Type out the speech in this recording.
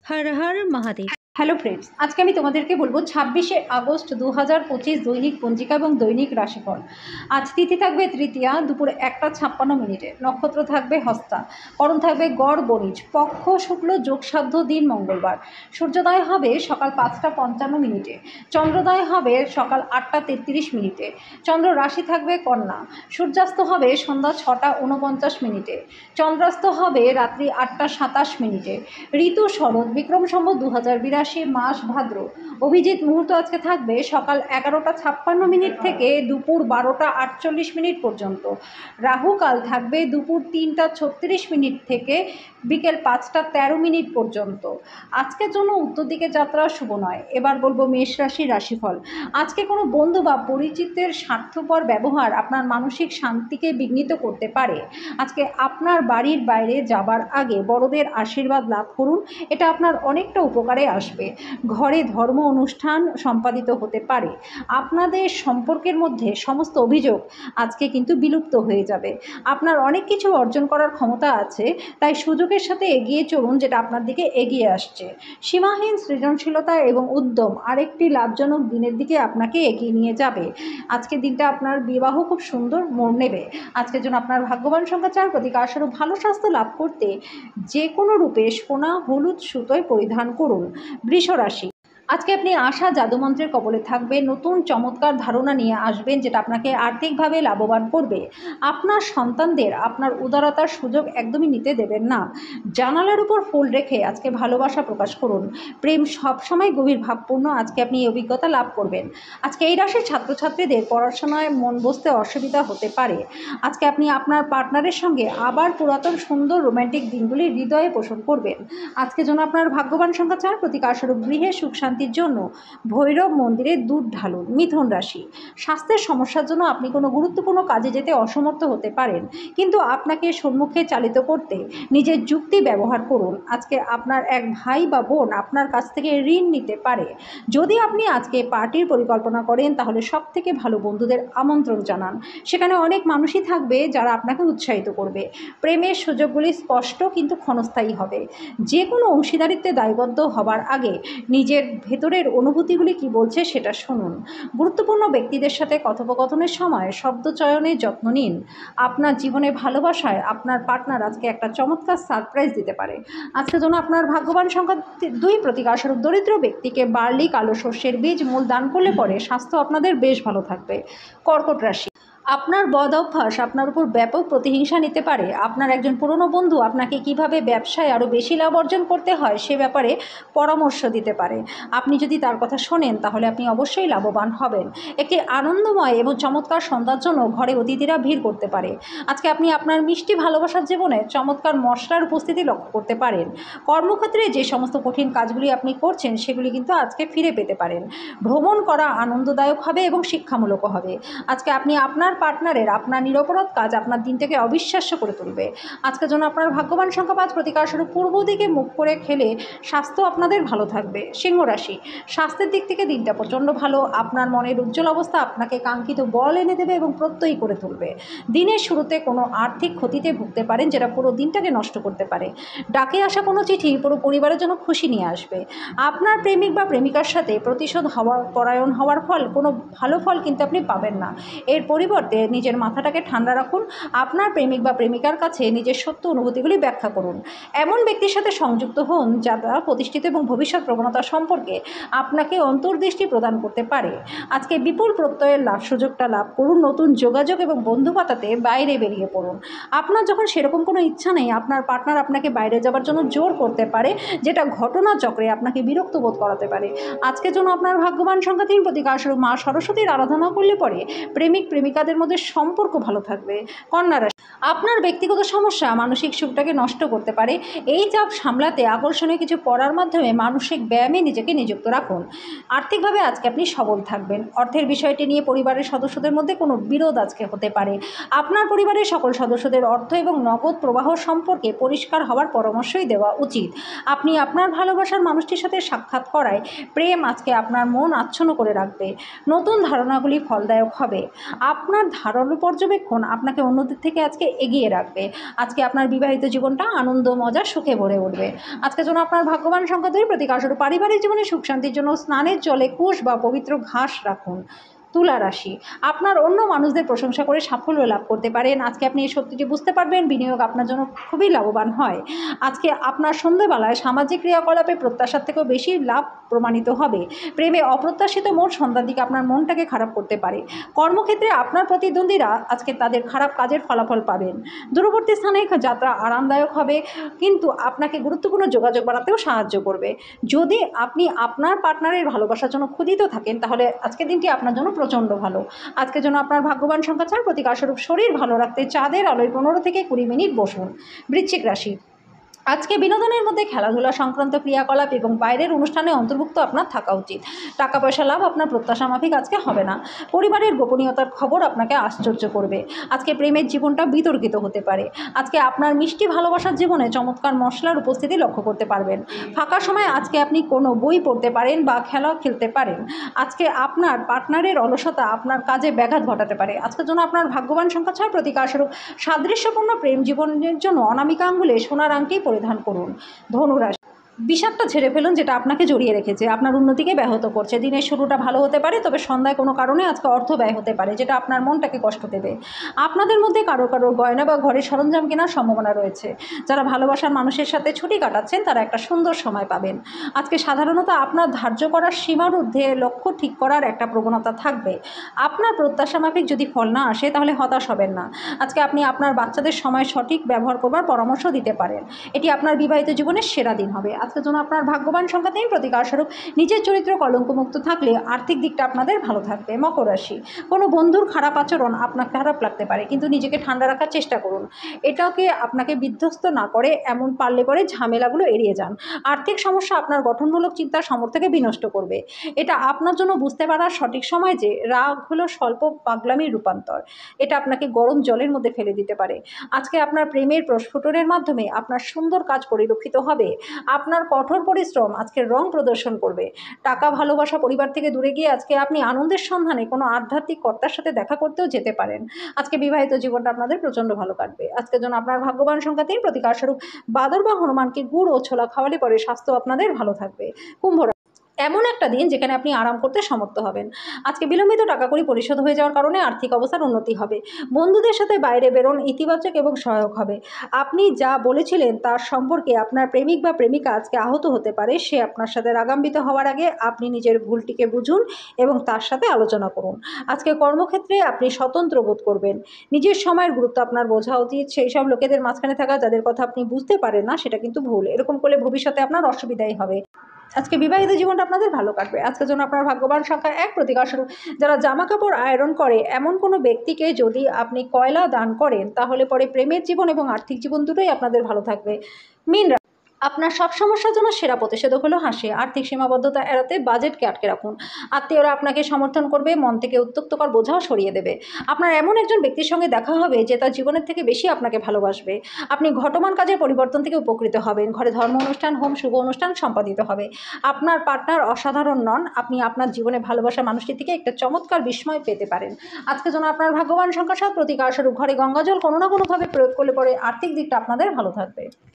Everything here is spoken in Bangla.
हर हर महादेव। হ্যালো ফ্রেন্ডস, আজকে আমি তোমাদেরকে বলবো 26শে আগস্ট 2025 দৈনিক পঞ্জিকা এবং দৈনিক রাশিফল। আজ তিথি থাকবে তৃতীয়া, দুপুর 1:56 নক্ষত্র থাকবে হস্তা, করণ থাকবে গড় বণিজ, পক্ষ শুক্ল, যোগসাধ্য দিন মঙ্গলবার। সূর্যোদয় হবে সকাল 5:55, চন্দ্রোদয় হবে সকাল 8:33, চন্দ্র রাশি থাকবে কন্যা, সূর্যাস্ত হবে সন্ধ্যা 6:49, চন্দ্রাস্ত হবে রাত্রি 8:27। ঋতু শরৎ, বিক্রম সম্বত 2082, মাস ভাদ্র। অভিজিৎ মুহূর্ত আজকে থাকবে সকাল 11:56 থেকে দুপুর 12:48 পর্যন্ত। রাহু কাল থাকবে দুপুর 3:36 থেকে বিকেল 5:13 পর্যন্ত। আজকের জন্য উত্তর দিকে যাত্রা শুভ নয়। এবার বলবো মেষ রাশির রাশিফল। আজকে কোনো বন্ধু বা পরিচিতের স্বার্থপর ব্যবহার আপনার মানসিক শান্তিকে বিঘ্নিত করতে পারে। আজকে আপনার বাড়ির বাইরে যাবার আগে বড়দের আশীর্বাদ লাভ করুন, এটা আপনার অনেকটা উপকারে আসবে। ঘরে ধর্ম অনুষ্ঠান সম্পাদিত হতে পারে। আপনাদের সম্পর্কের মধ্যে সমস্ত অভিযোগ আজকে কিন্তু বিলুপ্ত হয়ে যাবে। আপনার অনেক কিছু অর্জন করার ক্ষমতা আছে, তাই সুযোগের সাথে এগিয়ে চলুন, যেটা আপনার দিকে এগিয়ে আসছে। সীমাহীন সৃজনশীলতা এবং উদ্যম আরেকটি লাভজনক দিনের দিকে আপনাকে এগিয়ে নিয়ে যাবে। আজকের দিনটা আপনার বিবাহ খুব সুন্দর মোড় নেবে। আজকের জন্য আপনার ভাগ্যবান সংখ্যা 4, প্রতীক আশারও ভালো স্বাস্থ্য লাভ করতে যে কোনো রূপে সোনা হলুদ সুতোয় পরিধান করুন। বৃষ রাশি, আজকে আপনি আশা জাদুমন্ত্রের কবলে থাকবেন। নতুন চমৎকার ধারণা নিয়ে আসবেন, যেটা আপনাকে আর্থিকভাবে লাভবান করবে। আপনার সন্তানদের আপনার উদারতার সুযোগ একদমই নিতে দেবেন না। জানালার উপর ফুল রেখে আজকে ভালোবাসা প্রকাশ করুন। প্রেম সবসময় গভীর ভাবপূর্ণ, আজকে আপনি এই অভিজ্ঞতা লাভ করবেন। আজকে এই রাশির ছাত্রছাত্রীদের পড়াশোনায় মন বসতে অসুবিধা হতে পারে। আজকে আপনি আপনার পার্টনারের সঙ্গে আবার পুরাতন সুন্দর রোম্যান্টিক দিনগুলি হৃদয়ে পোষণ করবেন। আজকের জন্য আপনার ভাগ্যবান সংখ্যা 4, প্রতীক আশারূপ গৃহে সুখ শান্তির জন্য ভৈরব মন্দিরে দুধ ঢালুন। মিথুন রাশি, স্বাস্থ্যের সমস্যার জন্য আপনি কোনো গুরুত্বপূর্ণ কাজে যেতে অসমর্থ হতে পারেন, কিন্তু আপনাকে সম্মুখে চালিত করতে নিজের যুক্তি ব্যবহার করুন। আজকে আপনার এক ভাই বা বোন আপনার কাছ থেকে ঋণ নিতে পারে। যদি আপনি আজকে পার্টির পরিকল্পনা করেন, তাহলে সব থেকে ভালো বন্ধুদের আমন্ত্রণ জানান। সেখানে অনেক মানুষই থাকবে যারা আপনাকে উৎসাহিত করবে। প্রেমের সুযোগগুলি স্পষ্ট কিন্তু ক্ষণস্থায়ী হবে। যে কোনো অংশীদারিত্বে দায়বদ্ধ হবার আগে নিজের ভেতরের অনুভূতিগুলি কি বলছে সেটা শুনুন। গুরুত্বপূর্ণ ব্যক্তিদের সাথে কথোপকথনের সময় শব্দচয়নের যত্ন নিন। আপনার জীবনে ভালোবাসায় আপনার পার্টনার আজকে একটা চমৎকার সারপ্রাইজ দিতে পারে। আজকের জন্য আপনার ভাগ্যবান সংখ্যা 2, প্রতীক আশারূপ দরিদ্র ব্যক্তিকে বার্লি কালো শস্যের বীজ মূল দান করলে পরে স্বাস্থ্য আপনাদের বেশ ভালো থাকবে। কর্কট রাশি, আপনার বদ অভ্যাস আপনার উপর ব্যাপক প্রতিহিংসা নিতে পারে। আপনার একজন পুরনো বন্ধু আপনাকে কিভাবে ব্যবসায় আরও বেশি লাভ অর্জন করতে হয় সে ব্যাপারে পরামর্শ দিতে পারে। আপনি যদি তার কথা শোনেন, তাহলে আপনি অবশ্যই লাভবান হবেন। একটি আনন্দময় এবং চমৎকার সন্ধ্যার জন্য ঘরে অতিথিরা ভিড় করতে পারে। আজকে আপনি আপনার মিষ্টি ভালোবাসার জীবনে চমৎকার মশলার উপস্থিতি লক্ষ্য করতে পারেন। কর্মক্ষেত্রে যে সমস্ত কঠিন কাজগুলি আপনি করছেন, সেগুলি কিন্তু আজকে ফিরে পেতে পারেন। ভ্রমণ করা আনন্দদায়ক হবে এবং শিক্ষামূলকও হবে। আজকে আপনি আপনার পার্টনারের আপনার নিরপরাধ কাজ আপনার দিনটাকে অবিশ্বাস্য করে তুলবে। আজকের জন্য আপনার ভাগ্যবান সংখ্যা 5, প্রতীক আশারূপ পূর্ব দিকে মুখ করে খেলে স্বাস্থ্য আপনাদের ভালো থাকবে। সিংহ রাশি, স্বাস্থ্যের দিক থেকে দিনটা প্রচণ্ড ভালো। আপনার মনের উজ্জ্বল অবস্থা আপনাকে কাঙ্ক্ষিত বল এনে দেবে এবং প্রত্যয়ী করে তুলবে। দিনের শুরুতে কোনো আর্থিক ক্ষতিতে ভুগতে পারেন, যেটা পুরো দিনটাকে নষ্ট করতে পারে। ডাকে আসা কোনো চিঠি পুরো পরিবারের জন্য খুশি নিয়ে আসবে। আপনার প্রেমিক বা প্রেমিকার সাথে প্রতিশোধ পরায়ণ হওয়ার ফল কোনো ভালো ফল কিন্তু আপনি পাবেন না। এর পরিবর্তে নিজের মাথাটাকে ঠান্ডা রাখুন। আপনার প্রেমিক বা প্রেমিকার কাছে নিজের সত্য অনুভূতিগুলি ব্যাখ্যা করুন। এমন ব্যক্তির সাথে সংযুক্ত হন যারা প্রতিষ্ঠিত এবং ভবিষ্যৎ প্রবণতা সম্পর্কে আপনাকে অন্তর্দৃষ্টি প্রদান করতে পারে। আজকে বিপুল প্রত্যয়ের সুযোগটা লাভ করুন। নতুন যোগাযোগ এবং বন্ধু পাতাতে বাইরে বেরিয়ে পড়ুন। আপনার যখন সেরকম কোনো ইচ্ছা নেই, আপনার পার্টনার আপনাকে বাইরে যাবার জন্য জোর করতে পারে, যেটা ঘটনাচক্রে আপনাকে বিরক্ত বোধ করাতে পারে। আজকের জন্য আপনার ভাগ্যবান সংখ্যা 3, প্রতীক আশারূপ মা সরস্বতীর আরাধনা করলে পরে প্রেমিক প্রেমিকাদের মধ্যে সম্পর্ক ভালো থাকবে। কন্যা রাশি, আপনার ব্যক্তিগত সমস্যা মানসিক সুখটাকে নষ্ট করতে পারে। এই চাপ সামলাতে আকর্ষণীয় কিছু পড়ার মাধ্যমে মানসিক ব্যায়ামে নিজেকে নিযুক্ত রাখুন। আর্থিকভাবে আজকে আপনি সবল থাকবেন। অর্থের বিষয়টি নিয়ে পরিবারের সদস্যদের মধ্যে কোনো বিরোধ আজকে হতে পারে। আপনার পরিবারের সকল সদস্যদের অর্থ এবং নগদ প্রবাহ সম্পর্কে পরিষ্কার হওয়ার পরামর্শই দেওয়া উচিত। আপনি আপনার ভালোবাসার মানুষটির সাথে সাক্ষাৎ করায় প্রেম আজকে আপনার মন আচ্ছন্ন করে রাখবে। নতুন ধারণাগুলি ফলদায়ক হবে। আপনার ধারালো পর্যবেক্ষণ আপনাকে অন্যদের থেকে আজকে এগিয়ে রাখবে। আজকে আপনার বিবাহিত জীবনটা আনন্দ, মজা, সুখে ভরে উঠবে। আজকের জন্য আপনার ভাগ্যবান সংখ্যা 2, প্রতিকারস্বরূপ পারিবারিক জীবনে সুখ শান্তির জন্য স্নানের জলে কুশ বা পবিত্র ঘাস রাখুন। তুলা রাশি, আপনার অন্য মানুষদের প্রশংসা করে সাফল্য লাভ করতে পারেন। আজকে আপনি এই সত্যিটি বুঝতে পারবেন, বিনিয়োগ আপনার জন্য খুবই লাভবান হয়। আজকে আপনার সন্ধ্যাবেলায় সামাজিক ক্রিয়াকলাপে প্রত্যাশার থেকেও বেশি লাভ প্রমাণিত হবে। প্রেমে অপ্রত্যাশিত মোড় সন্ধ্যার দিকে আপনার মনটাকে খারাপ করতে পারে। কর্মক্ষেত্রে আপনার প্রতিদ্বন্দ্বীরা আজকে তাদের খারাপ কাজের ফলাফল পাবেন। দূরবর্তী স্থানে যাত্রা আরামদায়ক হবে, কিন্তু আপনাকে গুরুত্বপূর্ণ যোগাযোগ বাড়াতেও সাহায্য করবে। যদি আপনি আপনার পার্টনারের ভালোবাসার জন্য ক্ষুধিত থাকেন, তাহলে আজকের দিনটি আপনার জন্য প্রচণ্ড ভালো। আজকের জন্য আপনার ভাগ্যবান সংখ্যা 4, প্রতিকারস্বরূপ শরীর ভালো রাখতে চাঁদের আলোয় 15 থেকে 20 মিনিট বসুন। বৃশ্চিক রাশি, আজকে বিনোদনের মধ্যে খেলাধুলা সংক্রান্ত ক্রিয়াকলাপ এবং বাইরের অনুষ্ঠানে অন্তর্ভুক্ত আপনার থাকা উচিত। টাকা পয়সা লাভ আপনার প্রত্যাশা মাফিক আজকে হবে না। পরিবারের গোপনীয়তার খবর আপনাকে আশ্চর্য করবে। আজকে প্রেমের জীবনটা বিতর্কিত হতে পারে। আজকে আপনার মিষ্টি ভালোবাসার জীবনে চমৎকার মশলার উপস্থিতি লক্ষ্য করতে পারবেন। ফাঁকা সময় আজকে আপনি কোনো বই পড়তে পারেন বা খেলা খেলতে পারেন। আজকে আপনার পার্টনারের অলসতা আপনার কাজে ব্যাঘাত ঘটাতে পারে। আজকের জন্য আপনার ভাগ্যবান সংখ্যা 6, প্রতিকারস্বরূপ সাদৃশ্যপূর্ণ প্রেম জীবনের জন্য অনামিকা আঙ্গুলে সোনার আংটি পরিধান করুন। ধনুরাশি, বিষাদটা ঝেড়ে ফেলুন যেটা আপনাকে জড়িয়ে রেখেছে, আপনার উন্নতিকে ব্যাহত করছে। দিনের শুরুটা ভালো হতে পারে, তবে সন্ধ্যায় কোনো কারণে আজকে অর্থ ব্যয় হতে পারে, যেটা আপনার মনটাকে কষ্ট দেবে। আপনাদের মধ্যে কারো কারো গয়না বা ঘরের সরঞ্জাম কেনার সম্ভাবনা রয়েছে। যারা ভালোবাসার মানুষের সাথে ছুটি কাটাচ্ছেন, তারা একটা সুন্দর সময় পাবেন। আজকে সাধারণত আপনার ধার্য করার সীমার ঊর্ধ্বে লক্ষ্য ঠিক করার একটা প্রবণতা থাকবে। আপনার প্রত্যাশা মাফিক যদি ফল না আসে, তাহলে হতাশ হবেন না। আজকে আপনি আপনার বাচ্চাদের সময় সঠিক ব্যবহার করবার পরামর্শ দিতে পারেন। এটি আপনার বিবাহিত জীবনের সেরা দিন হবে। আজকের জন্য আপনার ভাগ্যবান সংখ্যা 3, প্রতিকারস্বরূপ নিজের চরিত্র কলঙ্কমুক্ত থাকলে আর্থিক দিকটা আপনাদের ভালো থাকবে। মকর রাশি, কোনো বন্ধুর খারাপ আচরণ আপনাকে খারাপ লাগতে পারে, কিন্তু নিজেকে ঠান্ডা রাখার চেষ্টা করুন। এটাকে আপনাকে বিধ্বস্ত না করে এমন পারলে পরে ঝামেলাগুলো এড়িয়ে যান। আর্থিক সমস্যা আপনার গঠনমূলক চিন্তার সামর্থ্যকে বিনষ্ট করবে। এটা আপনার জন্য বুঝতে পারার সঠিক সময় যে রাগ হলো স্বল্প পাগলামির রূপান্তর। এটা আপনাকে গরম জলের মধ্যে ফেলে দিতে পারে। আজকে আপনার প্রেমের প্রস্ফুটনের মাধ্যমে আপনার সুন্দর কাজ পরিলক্ষিত হবে। আপনার কঠোর পরিশ্রম আজকে রং প্রদর্শন করবে। টাকা, ভালোবাসা, পরিবার থেকে দূরে গিয়ে আজকে আপনি আনন্দের সন্ধানে কোনো আধ্যাত্মিক কর্তার সাথে দেখা করতেও যেতে পারেন। আজকে বিবাহিত জীবনটা আপনাদের প্রচণ্ড ভালো কাটবে। আজকের জন্য আপনার ভাগ্যবান সংখ্যা 3, প্রতিকারস্বরূপ বাদর বা হনুমানকে গুড় ও ছোলা খাওয়ালে পরে স্বাস্থ্য আপনাদের ভালো থাকবে। কুম্ভ, এমন একটা দিন যেখানে আপনি আরাম করতে সমর্থ হবেন। আজকে বিলম্বিত টাকা কড়ি পরিশোধ হয়ে যাওয়ার কারণে আর্থিক অবস্থার উন্নতি হবে। বন্ধুদের সাথে বাইরে বেরোন ইতিবাচক এবং সহায়ক হবে। আপনি যা বলেছিলেন তার সম্পর্কে আপনার প্রেমিক বা প্রেমিকা আজকে আহত হতে পারে। সে আপনার সাথে রাগান্বিত হওয়ার আগে আপনি নিজের ভুলটিকে বুঝুন এবং তার সাথে আলোচনা করুন। আজকে কর্মক্ষেত্রে আপনি স্বতন্ত্র বোধ করবেন। নিজের সময়ের গুরুত্ব আপনার বোঝা উচিত। সেই সব লোকেদের মাঝখানে থাকা যাদের কথা আপনি বুঝতে পারেন না, সেটা কিন্তু ভুল। এরকম করলে ভবিষ্যতে আপনার অসুবিধাই হবে। আজকে বিবাহিত জীবনটা আপনাদের ভালো কাটবে। আজকের জন্য আপনার ভাগ্যবান সংখ্যা 1, প্রতিকারস্বরূপ যারা জামা কাপড় আয়রন করে এমন কোনো ব্যক্তিকে যদি আপনি কয়লা দান করেন, তাহলে পরে প্রেমের জীবন এবং আর্থিক জীবন দুটোই আপনাদের ভালো থাকবে। মীন রাশি, আপনার সব সমস্যার জন্য সেরা প্রতিষেধক হলো হাসি। আর্থিক সীমাবদ্ধতা এড়াতে বাজেটকে আটকে রাখুন। আত্মীয়রা আপনাকে সমর্থন করবে, মন থেকে উত্ত্যক্তকর বোঝাও সরিয়ে দেবে। আপনার এমন একজন ব্যক্তির সঙ্গে দেখা হবে যে তার জীবনের থেকে বেশি আপনাকে ভালোবাসবে। আপনি ঘটমান কাজের পরিবর্তন থেকে উপকৃত হবেন। ঘরে ধর্ম অনুষ্ঠান, হোম, শুভ অনুষ্ঠান সম্পাদিত হবে। আপনার পার্টনার অসাধারণ নন, আপনি আপনার জীবনে ভালোবাসা মানুষটির থেকে একটা চমৎকার বিস্ময় পেতে পারেন। আজকের জন্য আপনার ভাগ্যবান সংখ্যা 7, প্রতিকারস্বরূপ ঘরে গঙ্গাজল কোনো না কোনোভাবে প্রয়োগ করলে পরে আর্থিক দিকটা আপনাদের ভালো থাকবে।